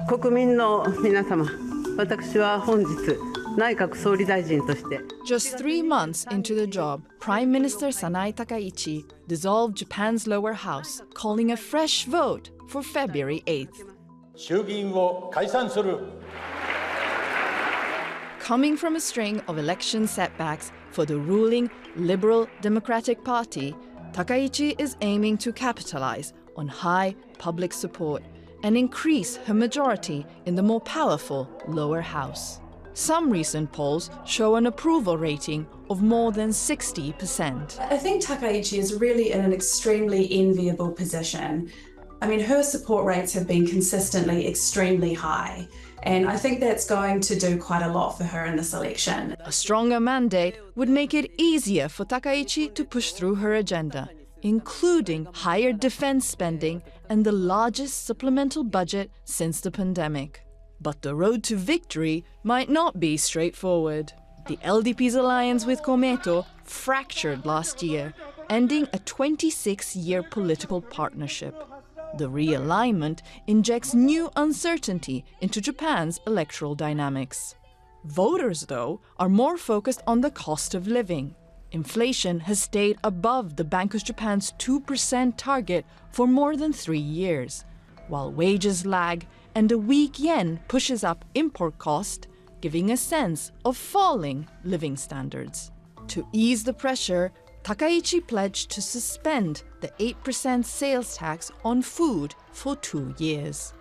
国民の皆様、私は本日内閣総理大臣として Just 3 months into the job, Prime Minister Sanae Takaichi dissolved Japan's lower house, calling a fresh vote for February 8th. 衆議院を解散する。 Coming from a string of election setbacks for the ruling Liberal Democratic Party, Takaichi is aiming to capitalize on high public support and increase her majority in the more powerful lower house. Some recent polls show an approval rating of more than 60%. I think Takaichi is really in an extremely enviable position. I mean, her support rates have been consistently extremely high, and I think that's going to do quite a lot for her in this election. A stronger mandate would make it easier for Takaichi to push through her agenda, including higher defense spending and the largest supplemental budget since the pandemic. But the road to victory might not be straightforward. The LDP's alliance with Komeito fractured last year, ending a 26-year political partnership. The realignment injects new uncertainty into Japan's electoral dynamics. Voters, though, are more focused on the cost of living. Inflation has stayed above the Bank of Japan's 2% target for more than 3 years, while wages lag and a weak yen pushes up import cost, giving a sense of falling living standards. To ease the pressure, Takaichi pledged to suspend the 8% sales tax on food for 2 years.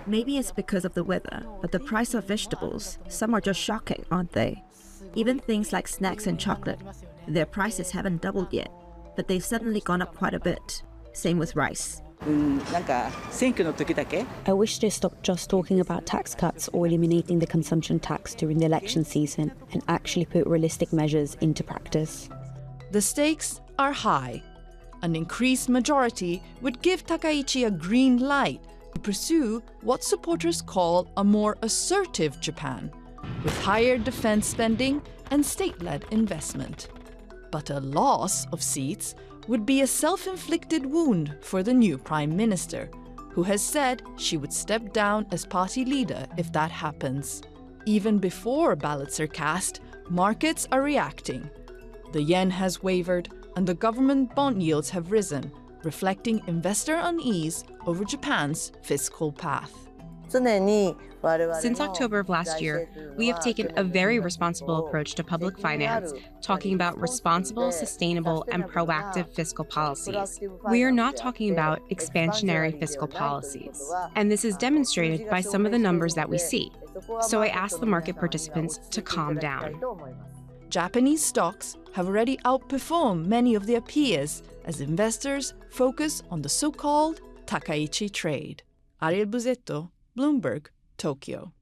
Maybe it's because of the weather, but the price of vegetables, some are just shocking, aren't they? Even things like snacks and chocolate, their prices haven't doubled yet, but they've suddenly gone up quite a bit. Same with rice. I wish they stopped just talking about tax cuts or eliminating the consumption tax during the election season and actually put realistic measures into practice. The stakes are high. An increased majority would give Takaichi a green light to pursue what supporters call a more assertive Japan, with higher defense spending and state-led investment. But a loss of seats would be a self-inflicted wound for the new Prime Minister, who has said she would step down as party leader if that happens. Even before ballots are cast, markets are reacting. The yen has wavered and the government bond yields have risen, reflecting investor unease over Japan's fiscal path. Since October of last year, we have taken a very responsible approach to public finance, talking about responsible, sustainable, and proactive fiscal policies. We are not talking about expansionary fiscal policies, and this is demonstrated by some of the numbers that we see. So I ask the market participants to calm down. Japanese stocks have already outperformed many of their peers as investors focus on the so-called Takaichi trade. Ariel Buzetto, Bloomberg, Tokyo.